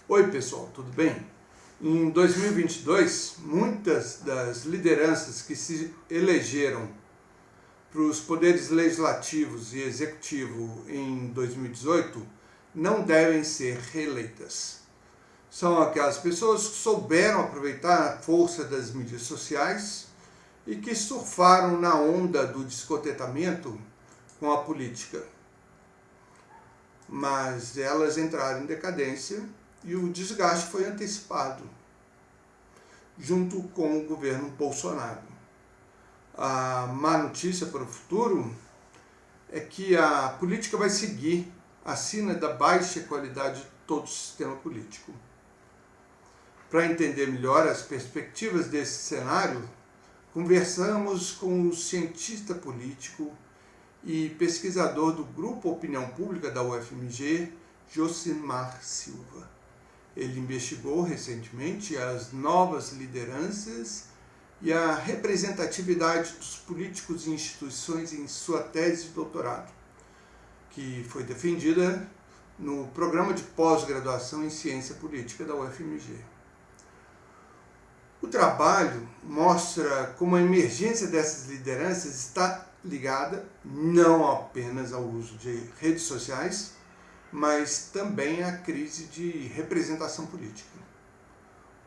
Oi pessoal, tudo bem? Em 2022, muitas das lideranças que se elegeram para os poderes legislativos e executivo em 2018 não devem ser reeleitas. São aquelas pessoas que souberam aproveitar a força das mídias sociais e que surfaram na onda do descontentamento com a política. Mas elas entraram em decadência e o desgaste foi antecipado, junto com o governo Bolsonaro. A má notícia para o futuro é que a política vai seguir a sina da baixa qualidade de todo o sistema político. Para entender melhor as perspectivas desse cenário, conversamos com o cientista político e pesquisador do Grupo Opinião Pública da UFMG, Josimar Silva. Ele investigou recentemente as novas lideranças e a representatividade dos políticos e instituições em sua tese de doutorado, que foi defendida no programa de pós-graduação em ciência política da UFMG. O trabalho mostra como a emergência dessas lideranças está ligada não apenas ao uso de redes sociais, mas também à crise de representação política.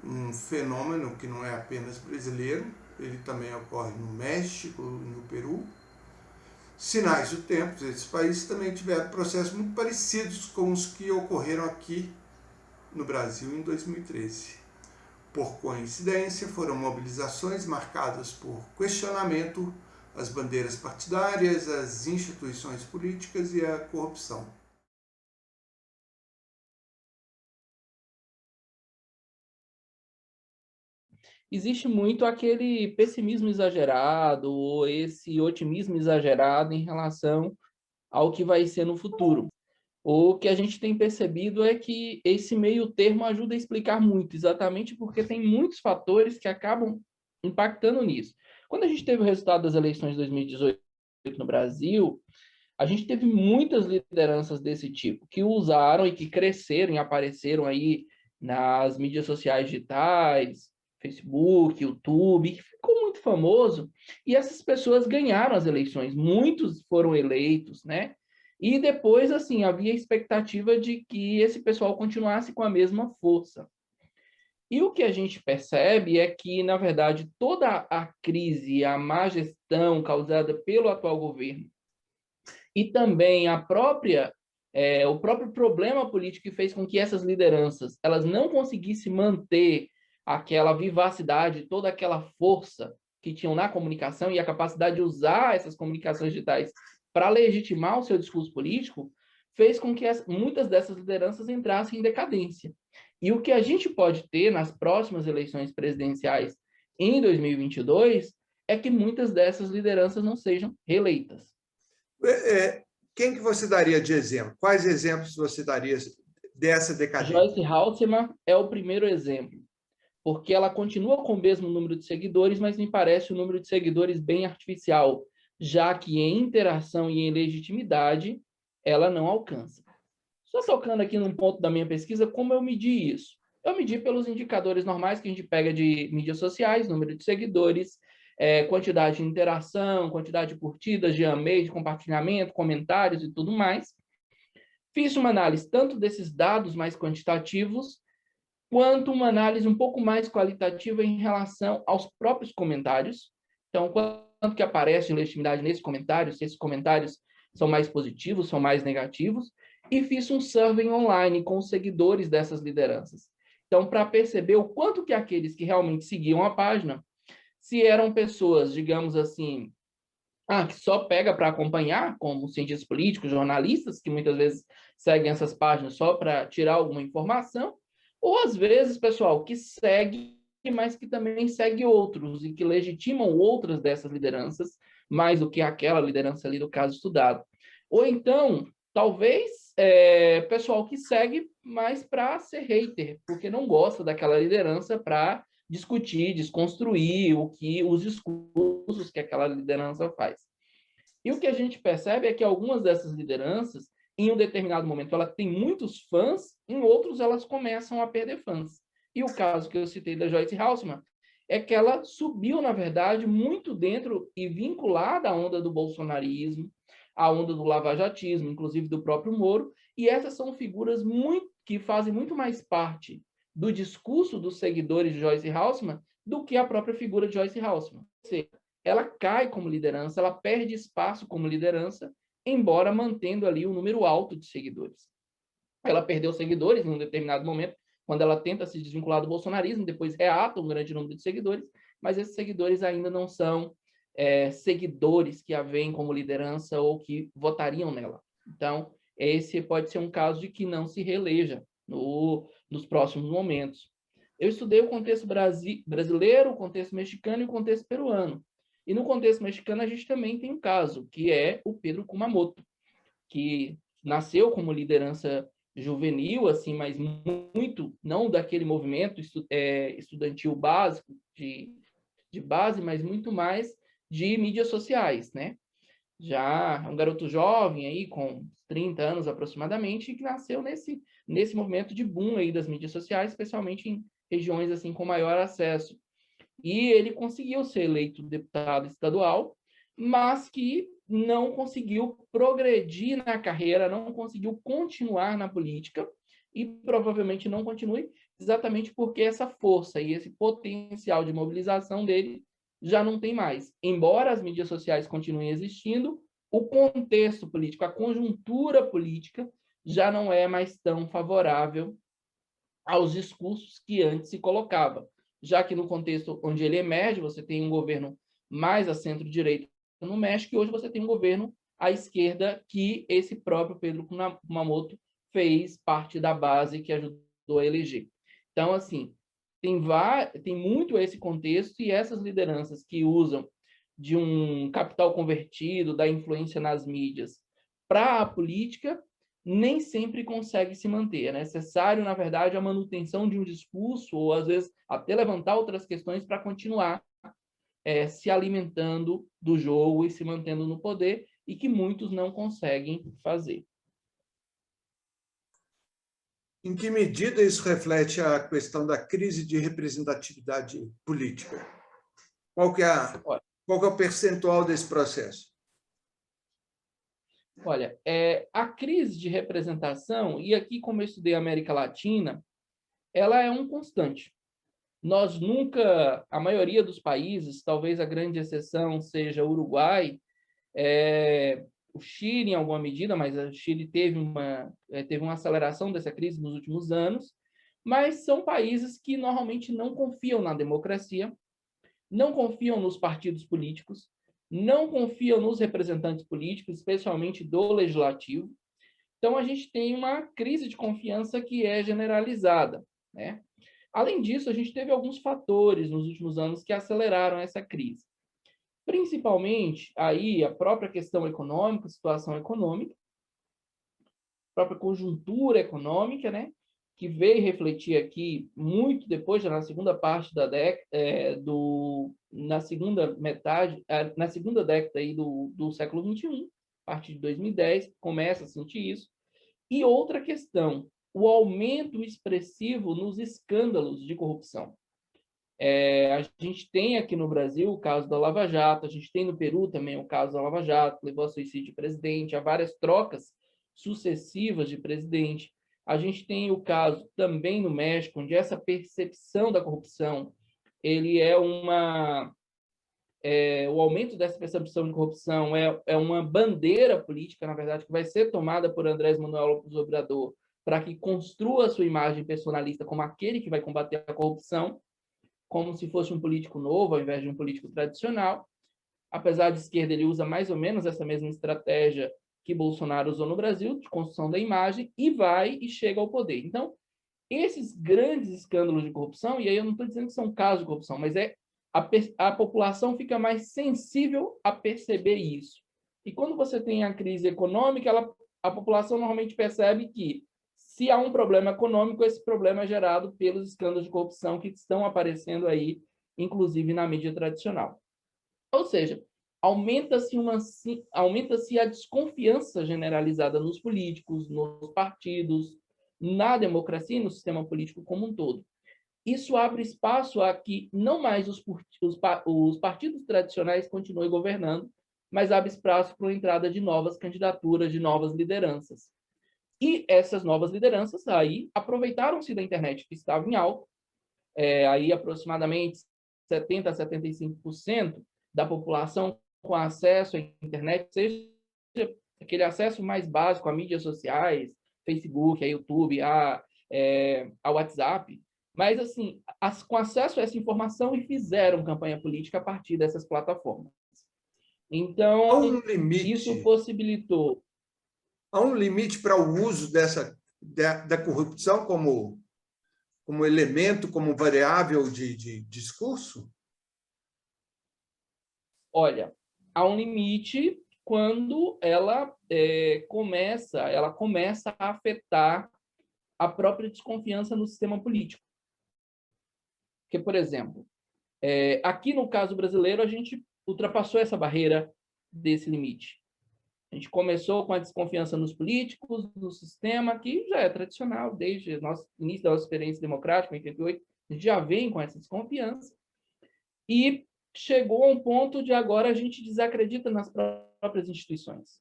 Um fenômeno que não é apenas brasileiro, ele também ocorre no México, no Peru. Sinais do tempo, esses países também tiveram processos muito parecidos com os que ocorreram aqui no Brasil em 2013. Por coincidência, foram mobilizações marcadas por questionamento às bandeiras partidárias, às instituições políticas e à corrupção. Existe muito aquele pessimismo exagerado ou esse otimismo exagerado em relação ao que vai ser no futuro. O que a gente tem percebido é que esse meio termo ajuda a explicar muito, exatamente porque tem muitos fatores que acabam impactando nisso. Quando a gente teve o resultado das eleições de 2018 no Brasil, a gente teve muitas lideranças desse tipo, que usaram e que cresceram e apareceram aí nas mídias sociais digitais, Facebook, YouTube, que ficou muito famoso, e essas pessoas ganharam as eleições, muitos foram eleitos, né? E depois, assim, havia expectativa de que esse pessoal continuasse com a mesma força. E o que a gente percebe é que, na verdade, toda a crise, a má gestão causada pelo atual governo e também o próprio problema político que fez com que essas lideranças elas não conseguissem manter aquela vivacidade, toda aquela força que tinham na comunicação e a capacidade de usar essas comunicações digitais para legitimar o seu discurso político, fez com que muitas dessas lideranças entrassem em decadência. E o que a gente pode ter nas próximas eleições presidenciais em 2022 é que muitas dessas lideranças não sejam reeleitas. Quem que você daria de exemplo? Quais exemplos você daria dessa decadência? Joyce Halseman é o primeiro exemplo, porque ela continua com o mesmo número de seguidores, mas me parece um número de seguidores bem artificial, já que em interação e em legitimidade ela não alcança. Só tocando aqui num ponto da minha pesquisa, como eu medi isso? Eu medi pelos indicadores normais que a gente pega de mídias sociais, número de seguidores, quantidade de interação, quantidade de curtidas, de amei, de compartilhamento, comentários e tudo mais. Fiz uma análise tanto desses dados mais quantitativos, quanto uma análise um pouco mais qualitativa em relação aos próprios comentários. Então, quanto que aparece em legitimidade nesses comentários, se esses comentários são mais positivos, são mais negativos, e fiz um survey online com os seguidores dessas lideranças. Então, para perceber o quanto que aqueles que realmente seguiam a página, se eram pessoas, digamos assim, que só pega para acompanhar, como cientistas políticos, jornalistas, que muitas vezes seguem essas páginas só para tirar alguma informação, ou às vezes, pessoal, que segue, mas que também segue outros e que legitimam outras dessas lideranças, mais do que aquela liderança ali do caso estudado. Ou então, talvez, pessoal que segue mais para ser hater, porque não gosta daquela liderança para discutir, desconstruir os discursos que aquela liderança faz. E o que a gente percebe é que algumas dessas lideranças em um determinado momento ela tem muitos fãs, em outros elas começam a perder fãs. E o caso que eu citei da Joyce Haussmann é que ela subiu, na verdade, muito dentro e vinculada à onda do bolsonarismo, à onda do lavajatismo, inclusive do próprio Moro, e essas são figuras que fazem muito mais parte do discurso dos seguidores de Joyce Haussmann do que a própria figura de Joyce Haussmann. Ou seja, ela cai como liderança, ela perde espaço como liderança, embora mantendo ali um número alto de seguidores. Ela perdeu seguidores em um determinado momento, quando ela tenta se desvincular do bolsonarismo, depois reata um grande número de seguidores, mas esses seguidores ainda não são seguidores que a veem como liderança ou que votariam nela. Então, esse pode ser um caso de que não se reeleja nos próximos momentos. Eu estudei o contexto brasileiro, o contexto mexicano e o contexto peruano. E no contexto mexicano, a gente também tem um caso, que é o Pedro Kumamoto, que nasceu como liderança juvenil, assim, mas muito, não daquele movimento estudantil básico, de base, mas muito mais de mídias sociais, né? Já um garoto jovem aí, com 30 anos aproximadamente, que nasceu nesse movimento de boom aí das mídias sociais, especialmente em regiões assim com maior acesso. E ele conseguiu ser eleito deputado estadual, mas que não conseguiu progredir na carreira, não conseguiu continuar na política e provavelmente não continue exatamente porque essa força e esse potencial de mobilização dele já não tem mais. Embora as mídias sociais continuem existindo, o contexto político, a conjuntura política já não é mais tão favorável aos discursos que antes se colocava, já que no contexto onde ele emerge, você tem um governo mais a centro-direita no México, e hoje você tem um governo à esquerda que esse próprio Pedro Kumamoto fez parte da base que ajudou a eleger. Então, assim, tem muito esse contexto e essas lideranças que usam de um capital convertido, da influência nas mídias para a política, nem sempre consegue se manter. É necessário, na verdade, a manutenção de um discurso, ou às vezes até levantar outras questões para continuar se alimentando do jogo e se mantendo no poder, e que muitos não conseguem fazer. Em que medida isso reflete a questão da crise de representatividade política? Qual que é o percentual desse processo? Olha, a crise de representação, e aqui como eu estudei a América Latina, ela é um constante. Nós nunca, a maioria dos países, talvez a grande exceção seja o Uruguai, o Chile em alguma medida, mas o Chile teve uma aceleração dessa crise nos últimos anos, mas são países que normalmente não confiam na democracia, não confiam nos partidos políticos, não confiam nos representantes políticos, especialmente do legislativo. Então, a gente tem uma crise de confiança que é generalizada, né? Além disso, a gente teve alguns fatores nos últimos anos que aceleraram essa crise. Principalmente, aí, a própria questão econômica, situação econômica, a própria conjuntura econômica, né? Que veio refletir aqui muito depois, já na segunda parte da década, na segunda década aí do século XXI, a partir de 2010, começa a sentir isso. E outra questão, o aumento expressivo nos escândalos de corrupção. A gente tem aqui no Brasil o caso da Lava Jato, a gente tem no Peru também o caso da Lava Jato, levou a suicídio de presidente, há várias trocas sucessivas de presidente. A gente tem o caso também no México, onde essa percepção da corrupção, ele o aumento dessa percepção de corrupção é uma bandeira política, na verdade, que vai ser tomada por Andrés Manuel López Obrador para que construa a sua imagem personalista como aquele que vai combater a corrupção, como se fosse um político novo, ao invés de um político tradicional. Apesar de esquerda, ele usa mais ou menos essa mesma estratégia que Bolsonaro usou no Brasil, de construção da imagem, e vai e chega ao poder. Então, esses grandes escândalos de corrupção, e aí eu não estou dizendo que são casos de corrupção, mas a população fica mais sensível a perceber isso. E quando você tem a crise econômica, a população normalmente percebe que, se há um problema econômico, esse problema é gerado pelos escândalos de corrupção que estão aparecendo aí, inclusive na mídia tradicional. Ou seja, aumenta-se a desconfiança generalizada nos políticos, nos partidos, na democracia e no sistema político como um todo. Isso abre espaço a que não mais os partidos tradicionais continuem governando, mas abre espaço para a entrada de novas candidaturas, de novas lideranças. E essas novas lideranças aí aproveitaram-se da internet, que estava em alta, aí aproximadamente 70% a 75% da população com acesso à internet, seja aquele acesso mais básico a mídias sociais, Facebook, a YouTube, a WhatsApp, mas assim, com acesso a essa informação e fizeram campanha política a partir dessas plataformas. Há um Então, isso limite, possibilitou. há um limite para o uso da corrupção como elemento, como variável de discurso? Olha, há um limite quando ela começa a afetar a própria desconfiança no sistema político. Porque, por exemplo, aqui no caso brasileiro, a gente ultrapassou essa barreira desse limite. A gente começou com a desconfiança nos políticos, no sistema, que já é tradicional, desde o início da nossa experiência democrática, em 88, a gente já vem com essa desconfiança. E chegou a um ponto de agora a gente desacredita nas próprias instituições.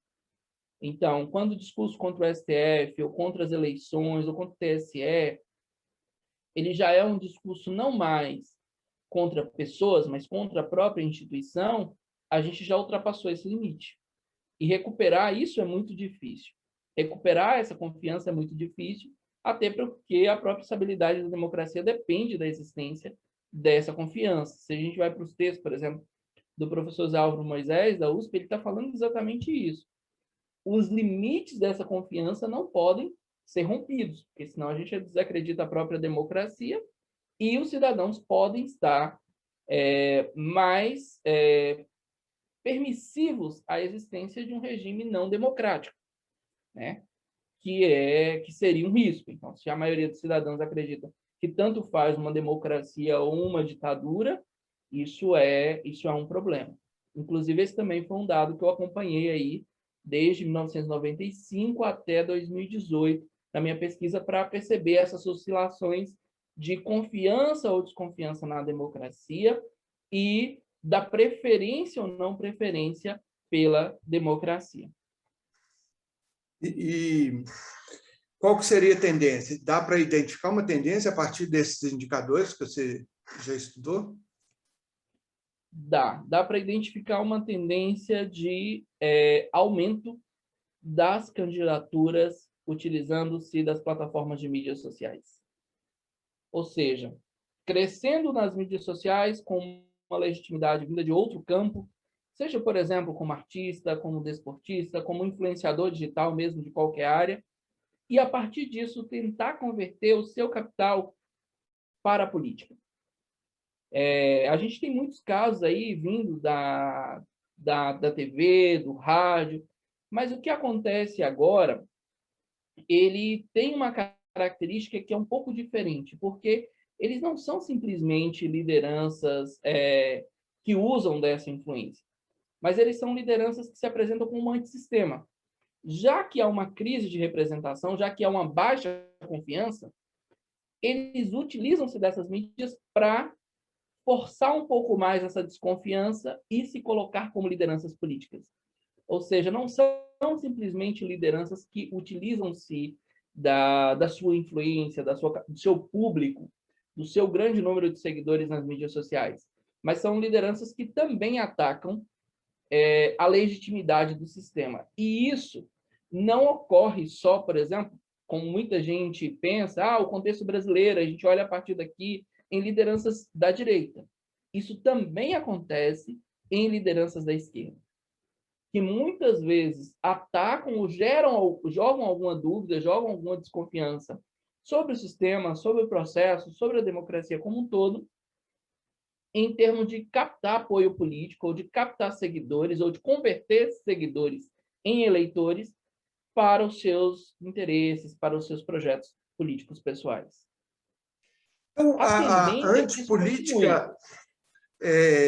Então, quando o discurso contra o STF, ou contra as eleições, ou contra o TSE, ele já é um discurso não mais contra pessoas, mas contra a própria instituição, a gente já ultrapassou esse limite. E recuperar isso é muito difícil. Recuperar essa confiança é muito difícil, até porque a própria estabilidade da democracia depende da existência dessa confiança. Se a gente vai para os textos, por exemplo, do professor Zé Álvaro Moisés, da USP, ele está falando exatamente isso. Os limites dessa confiança não podem ser rompidos, porque senão a gente desacredita a própria democracia e os cidadãos podem estar mais permissivos à existência de um regime não democrático, né? Que seria um risco. Então, se a maioria dos cidadãos acredita que tanto faz uma democracia ou uma ditadura, isso é um problema. Inclusive, esse também foi um dado que eu acompanhei aí desde 1995 até 2018 na minha pesquisa para perceber essas oscilações de confiança ou desconfiança na democracia e da preferência ou não preferência pela democracia. E qual que seria a tendência? Dá para identificar uma tendência a partir desses indicadores que você já estudou? Dá para identificar uma tendência de aumento das candidaturas utilizando-se das plataformas de mídias sociais. Ou seja, crescendo nas mídias sociais com uma legitimidade vinda de outro campo, seja, por exemplo, como artista, como desportista, como influenciador digital mesmo de qualquer área, e a partir disso tentar converter o seu capital para a política. A gente tem muitos casos aí vindo da TV, do rádio, mas o que acontece agora, ele tem uma característica que é um pouco diferente, porque eles não são simplesmente lideranças que usam dessa influência, mas eles são lideranças que se apresentam como um antissistema. Já que há uma crise de representação, já que há uma baixa confiança, eles utilizam-se dessas mídias para forçar um pouco mais essa desconfiança e se colocar como lideranças políticas. Ou seja, não são simplesmente lideranças que utilizam-se da sua influência, do seu público, do seu grande número de seguidores nas mídias sociais, mas são lideranças que também atacam a legitimidade do sistema. E isso não ocorre só, por exemplo, como muita gente pensa, o contexto brasileiro, a gente olha a partir daqui em lideranças da direita. Isso também acontece em lideranças da esquerda, que muitas vezes atacam ou jogam alguma dúvida, jogam alguma desconfiança sobre o sistema, sobre o processo, sobre a democracia como um todo, em termos de captar apoio político, ou de captar seguidores, ou de converter seguidores em eleitores para os seus interesses, para os seus projetos políticos pessoais. Então, A a tendência é que isso continue.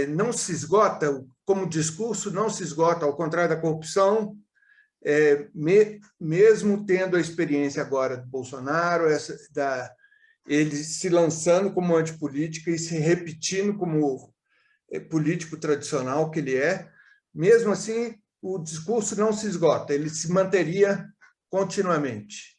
não se esgota, como discurso, não se esgota, ao contrário da corrupção, mesmo tendo a experiência agora do Bolsonaro, ele se lançando como antipolítica e se repetindo como político tradicional que ele é, mesmo assim, o discurso não se esgota, ele se manteria continuamente.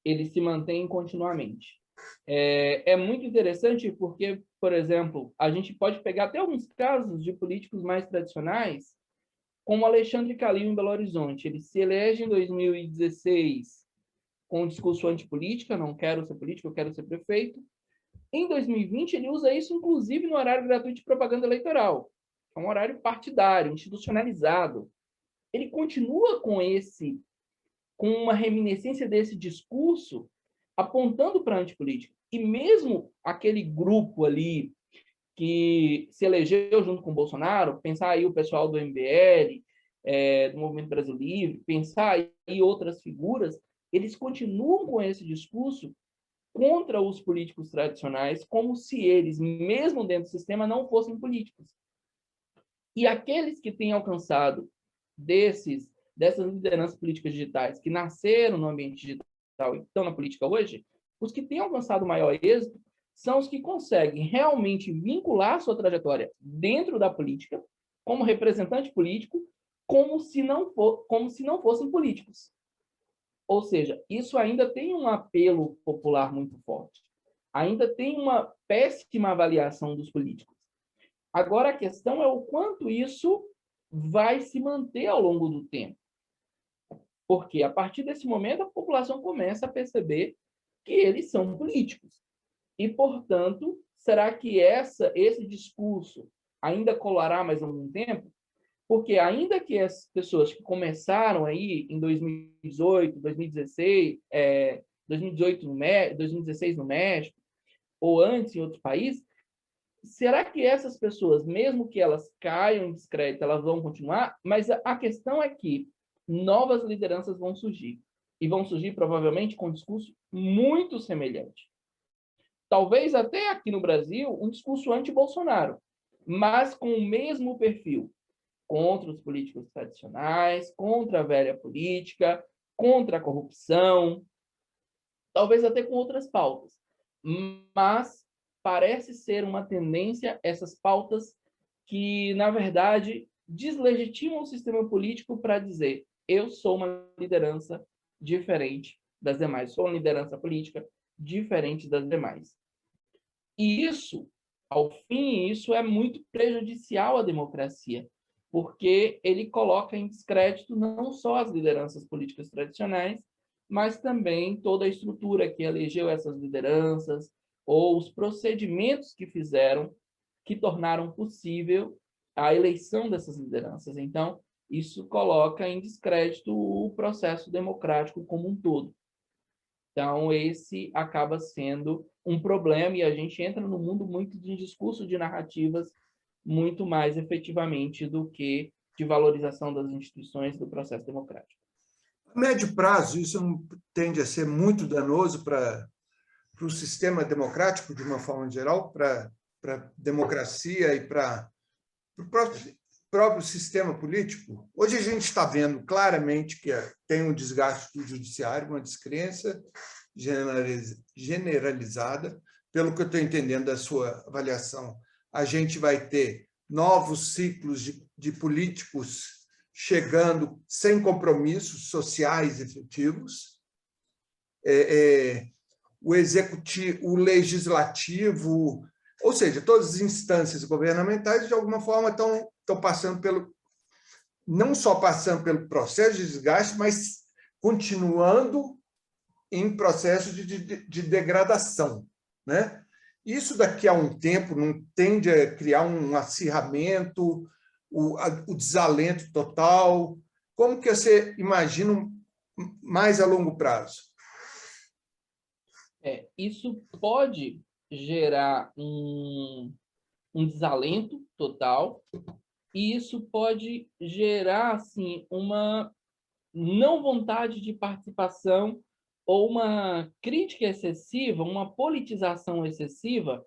Ele se mantém continuamente. É muito interessante porque, por exemplo, a gente pode pegar até alguns casos de políticos mais tradicionais, como Alexandre Calil em Belo Horizonte. Ele se elege em 2016 com um discurso antipolítica, não quero ser político, eu quero ser prefeito. Em 2020, ele usa isso, inclusive, no horário gratuito de propaganda eleitoral. É um horário partidário, institucionalizado. Ele continua com uma reminiscência desse discurso, apontando para a antipolítica. E mesmo aquele grupo ali que se elegeu junto com o Bolsonaro, pensar aí o pessoal do MBL, do Movimento Brasil Livre, pensar aí outras figuras, eles continuam com esse discurso contra os políticos tradicionais, como se eles, mesmo dentro do sistema, não fossem políticos. E aqueles que têm alcançado dessas lideranças políticas digitais, que nasceram no ambiente digital e estão na política hoje, os que têm alcançado maior êxito são os que conseguem realmente vincular sua trajetória dentro da política, como representante político, como se não fossem políticos. Ou seja, isso ainda tem um apelo popular muito forte. Ainda tem uma péssima avaliação dos políticos. Agora, a questão é o quanto isso vai se manter ao longo do tempo. Porque, a partir desse momento, a população começa a perceber que eles são políticos. E, portanto, será que esse discurso ainda colará mais algum tempo? Porque ainda que as pessoas que começaram aí em 2018, 2016, 2016 no México, ou antes em outros países, será que essas pessoas, mesmo que elas caiam em descrédito, elas vão continuar? Mas a questão é que novas lideranças vão surgir. E vão surgir, provavelmente, com um discurso muito semelhante. Talvez até aqui no Brasil, um discurso anti-Bolsonaro, mas com o mesmo perfil. Contra os políticos tradicionais, contra a velha política, contra a corrupção, talvez até com outras pautas. Mas parece ser uma tendência essas pautas que, na verdade, deslegitimam o sistema político para dizer eu sou uma liderança diferente das demais, sou uma liderança política diferente das demais. E isso, ao fim, isso é muito prejudicial à democracia, porque ele coloca em descrédito não só as lideranças políticas tradicionais, mas também toda a estrutura que elegeu essas lideranças, ou os procedimentos que tornaram possível a eleição dessas lideranças. Então, isso coloca em descrédito o processo democrático como um todo. Então, esse acaba sendo um problema e a gente entra no mundo muito de discurso de narrativas muito mais efetivamente do que de valorização das instituições do processo democrático. A médio prazo, isso não tende a ser muito danoso para o sistema democrático, de uma forma geral, para a democracia e para o próprio sistema político? Hoje a gente está vendo claramente que tem um desgaste do judiciário, uma descrença generalizada. Pelo que eu estou entendendo da sua avaliação, a gente vai ter novos ciclos de políticos chegando sem compromissos sociais efetivos. O executivo, o legislativo, ou seja, todas as instâncias governamentais, de alguma forma, estão passando não só passando pelo processo de desgaste, mas continuando em processo de degradação, né? Isso daqui a um tempo não tende a criar um acirramento, o desalento total? Como que você imagina mais a longo prazo? Isso pode gerar um desalento total, e isso pode gerar assim, uma não vontade de participação ou uma crítica excessiva, uma politização excessiva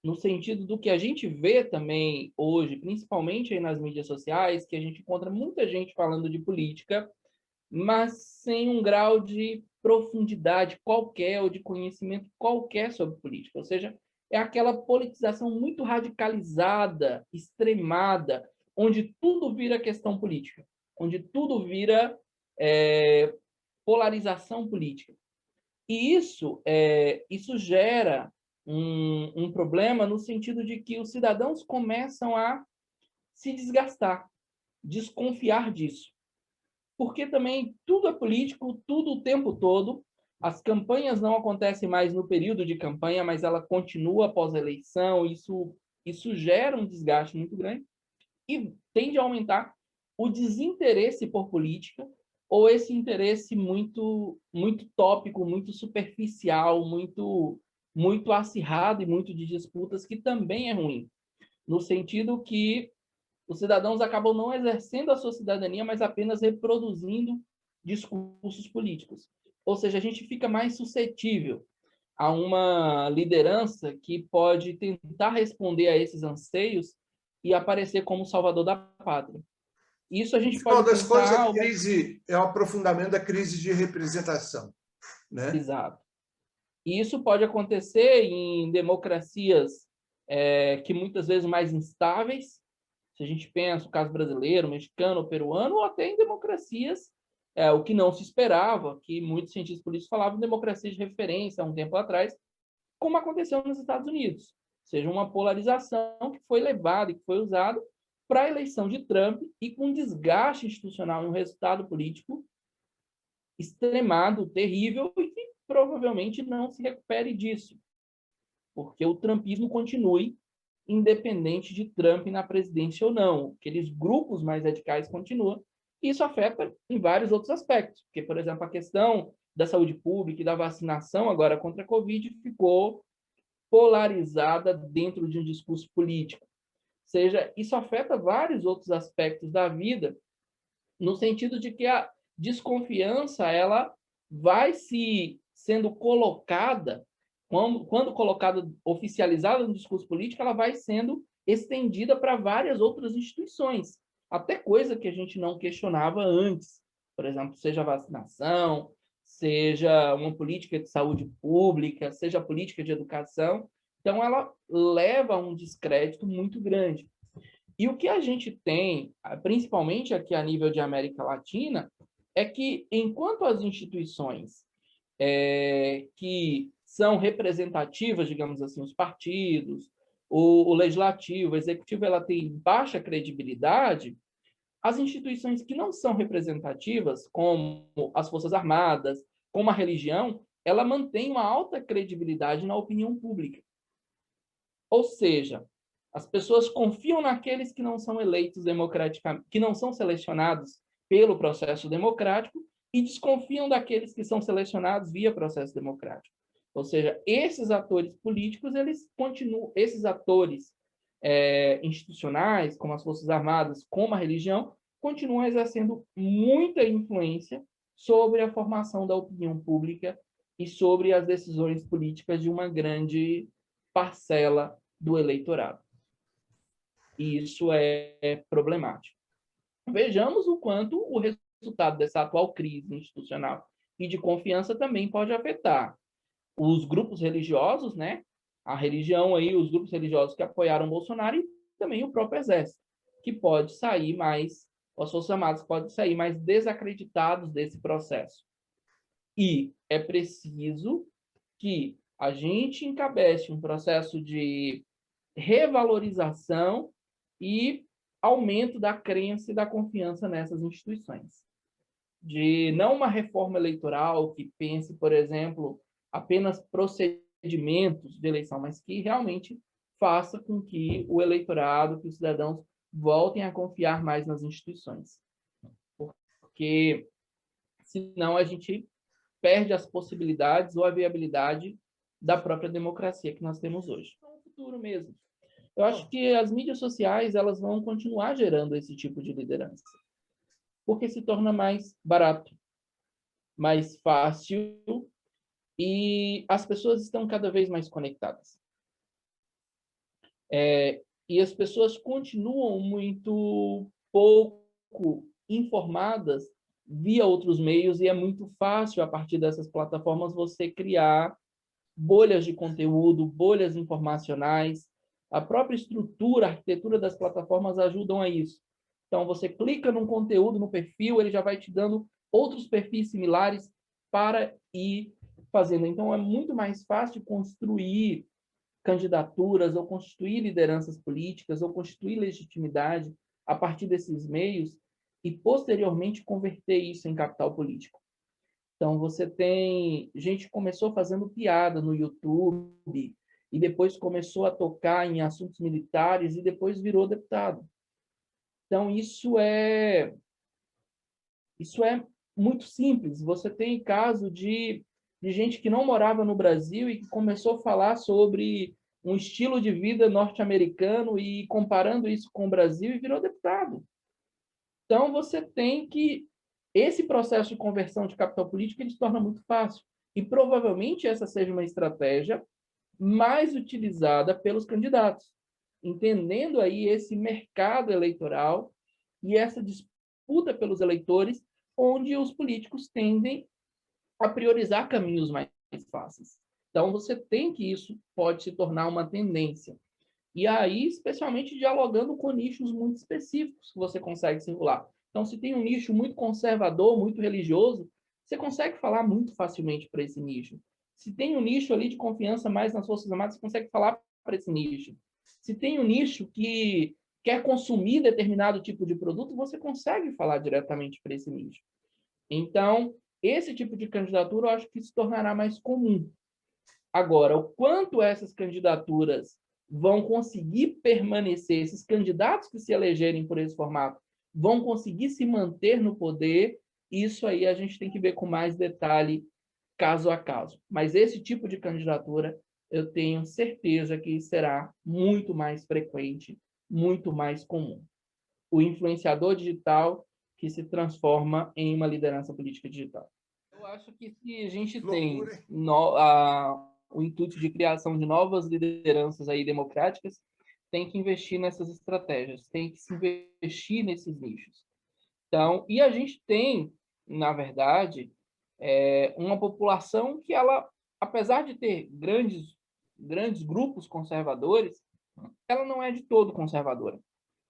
no sentido do que a gente vê também hoje, principalmente aí nas mídias sociais, que a gente encontra muita gente falando de política, mas sem um grau de profundidade qualquer ou de conhecimento qualquer sobre política. Ou seja, é aquela politização muito radicalizada, extremada, onde tudo vira questão política, onde tudo vira polarização política. E isso gera um problema no sentido de que os cidadãos começam a se desgastar, desconfiar disso. Porque também tudo é político, tudo o tempo todo. As campanhas não acontecem mais no período de campanha, mas ela continua após a eleição. Isso gera um desgaste muito grande e tende a aumentar o desinteresse por política ou esse interesse muito tópico, muito superficial, muito acirrado e muito de disputas, que também é ruim, no sentido que os cidadãos acabam não exercendo a sua cidadania, mas apenas reproduzindo discursos políticos. Ou seja, a gente fica mais suscetível a uma liderança que pode tentar responder a esses anseios e aparecer como salvador da pátria. Isso a No gente final pode das contas, pensar... a crise é o aprofundamento da crise de representação, né? Exato. E isso pode acontecer em democracias que muitas vezes mais instáveis, se a gente pensa no caso brasileiro, mexicano, peruano, ou até em democracias, o que não se esperava, que muitos cientistas políticos falavam de democracia de referência há um tempo atrás, como aconteceu nos Estados Unidos. Ou seja, uma polarização que foi levada e que foi usada para a eleição de Trump e com um desgaste institucional e um resultado político extremado, terrível, e que provavelmente não se recupere disso, porque o trumpismo continue independente de Trump na presidência ou não. Aqueles grupos mais radicais continuam. E isso afeta em vários outros aspectos, porque, por exemplo, a questão da saúde pública e da vacinação agora contra a Covid ficou polarizada dentro de um discurso político. Ou seja, isso afeta vários outros aspectos da vida, no sentido de que a desconfiança ela vai se sendo colocada, quando colocada, oficializada no discurso político, ela vai sendo estendida para várias outras instituições, até coisa que a gente não questionava antes, por exemplo, seja a vacinação, seja uma política de saúde pública, seja a política de educação. Então, ela leva a um descrédito muito grande. E o que a gente tem, principalmente aqui a nível de América Latina, é que enquanto as instituições que são representativas, digamos assim, os partidos, o legislativo, o executivo, ela tem baixa credibilidade, as instituições que não são representativas, como as Forças Armadas, como a religião, ela mantém uma alta credibilidade na opinião pública. Ou seja, as pessoas confiam naqueles que não são eleitos democraticamente, que não são selecionados pelo processo democrático, e desconfiam daqueles que são selecionados via processo democrático. Ou seja, esses atores políticos, eles continuam, esses atores institucionais, como as Forças Armadas, como a religião, continuam exercendo muita influência sobre a formação da opinião pública e sobre as decisões políticas de uma grande parcela do eleitorado. E isso é problemático. Vejamos o quanto o resultado dessa atual crise institucional e de confiança também pode afetar os grupos religiosos, né? A religião aí, os grupos religiosos que apoiaram Bolsonaro e também o próprio exército, que pode sair mais, as Forças Armadas podem sair mais desacreditados desse processo. E é preciso que a gente encabece um processo de revalorização e aumento da crença e da confiança nessas instituições. De não uma reforma eleitoral que pense, por exemplo, apenas procedimentos de eleição, mas que realmente faça com que o eleitorado, que os cidadãos voltem a confiar mais nas instituições. Porque senão a gente perde as possibilidades ou a viabilidade da própria democracia que nós temos hoje. No futuro mesmo. Eu acho que as mídias sociais elas vão continuar gerando esse tipo de liderança, porque se torna mais barato, mais fácil e as pessoas estão cada vez mais conectadas. E as pessoas continuam muito pouco informadas via outros meios, e é muito fácil, a partir dessas plataformas, você criar bolhas de conteúdo, bolhas informacionais. A própria estrutura, a arquitetura das plataformas ajudam a isso. Então, você clica num conteúdo no perfil, ele já vai te dando outros perfis similares para ir fazendo. Então, é muito mais fácil construir candidaturas ou constituir lideranças políticas ou constituir legitimidade a partir desses meios e, posteriormente, converter isso em capital político. Então, você tem gente que começou fazendo piada no YouTube e depois começou a tocar em assuntos militares e depois virou deputado. Então, isso é muito simples. Você tem caso de gente que não morava no Brasil e que começou a falar sobre um estilo de vida norte-americano e comparando isso com o Brasil e virou deputado. Então, você tem que... Esse processo de conversão de capital político ele se torna muito fácil. E provavelmente essa seja uma estratégia mais utilizada pelos candidatos, entendendo aí esse mercado eleitoral e essa disputa pelos eleitores, onde os políticos tendem a priorizar caminhos mais fáceis. Então, você tem que isso pode se tornar uma tendência. E aí, especialmente dialogando com nichos muito específicos que você consegue circular. Então, se tem um nicho muito conservador, muito religioso, você consegue falar muito facilmente para esse nicho. Se tem um nicho ali de confiança mais nas Forças Armadas, você consegue falar para esse nicho. Se tem um nicho que quer consumir determinado tipo de produto, você consegue falar diretamente para esse nicho. Então, esse tipo de candidatura eu acho que se tornará mais comum. Agora, o quanto essas candidaturas vão conseguir permanecer, esses candidatos que se elegerem por esse formato, vão conseguir se manter no poder, isso aí a gente tem que ver com mais detalhe, caso a caso. Mas esse tipo de candidatura, eu tenho certeza que será muito mais frequente, muito mais comum. O influenciador digital que se transforma em uma liderança política digital. Eu acho que se a gente tem o intuito de criação de novas lideranças aí democráticas, tem que investir nessas estratégias, tem que se investir nesses nichos. Então, e a gente tem, na verdade, uma população que ela, apesar de ter grandes grupos conservadores, ela não é de todo conservadora.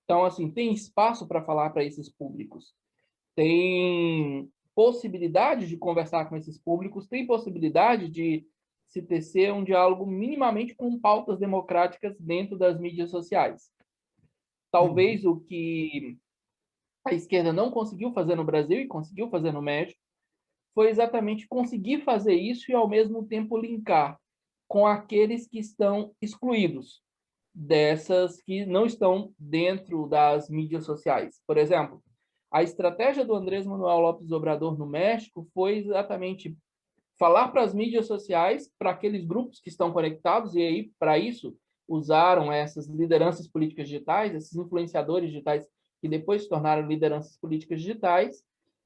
Então, assim, tem espaço para falar para esses públicos, tem possibilidade de conversar com esses públicos, tem possibilidade de se tecer um diálogo minimamente com pautas democráticas dentro das mídias sociais. Talvez o que a esquerda não conseguiu fazer no Brasil e conseguiu fazer no México foi exatamente conseguir fazer isso e, ao mesmo tempo, linkar com aqueles que estão excluídos, dessas que não estão dentro das mídias sociais. Por exemplo, a estratégia do Andrés Manuel López Obrador no México foi exatamente falar para as mídias sociais, para aqueles grupos que estão conectados, e aí, para isso, usaram essas lideranças políticas digitais, esses influenciadores digitais que depois se tornaram lideranças políticas digitais,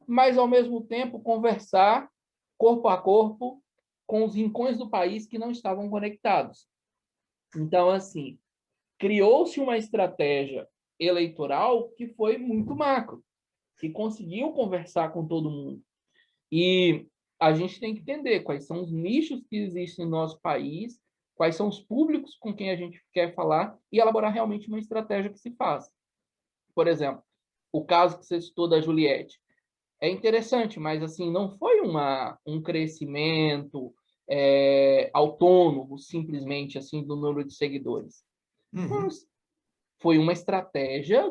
mas, ao mesmo tempo, conversar corpo a corpo com os rincões do país que não estavam conectados. Então, assim, criou-se uma estratégia eleitoral que foi muito macro, que conseguiu conversar com todo mundo. E a gente tem que entender quais são os nichos que existem no nosso país, quais são os públicos com quem a gente quer falar e elaborar realmente uma estratégia que se faça. Por exemplo, o caso que você citou da Juliette. É interessante, mas assim não foi um crescimento autônomo, simplesmente assim do número de seguidores. Uhum. Foi uma estratégia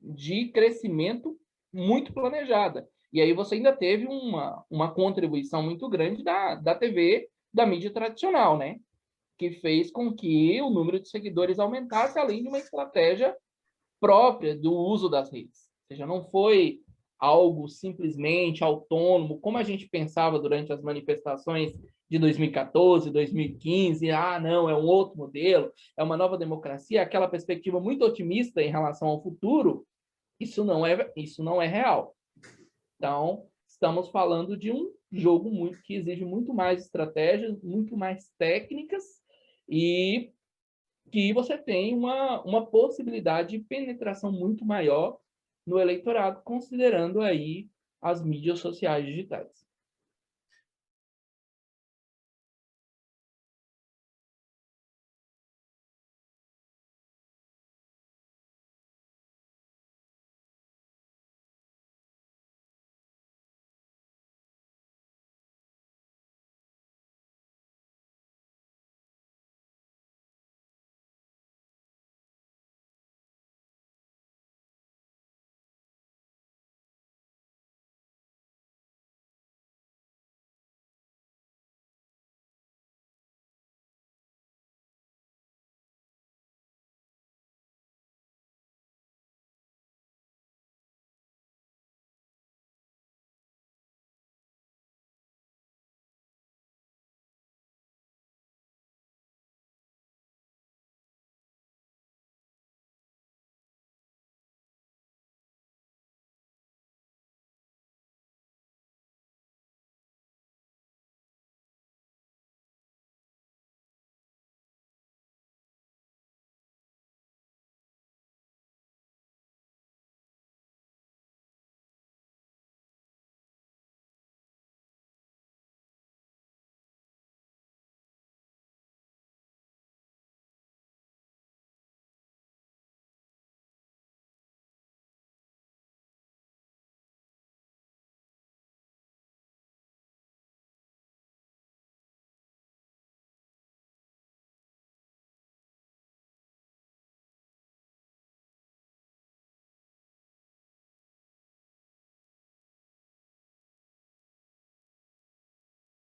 de crescimento muito planejada. E aí você ainda teve uma contribuição muito grande da TV, da mídia tradicional, né? Que fez com que o número de seguidores aumentasse, além de uma estratégia própria do uso das redes. Ou seja, não foi algo simplesmente autônomo, como a gente pensava durante as manifestações de 2014, 2015, não, é um outro modelo, é uma nova democracia, aquela perspectiva muito otimista em relação ao futuro, isso não é real. Então, estamos falando de um jogo que exige muito mais estratégias, muito mais técnicas, e que você tem uma possibilidade de penetração muito maior no eleitorado, considerando aí as mídias sociais digitais.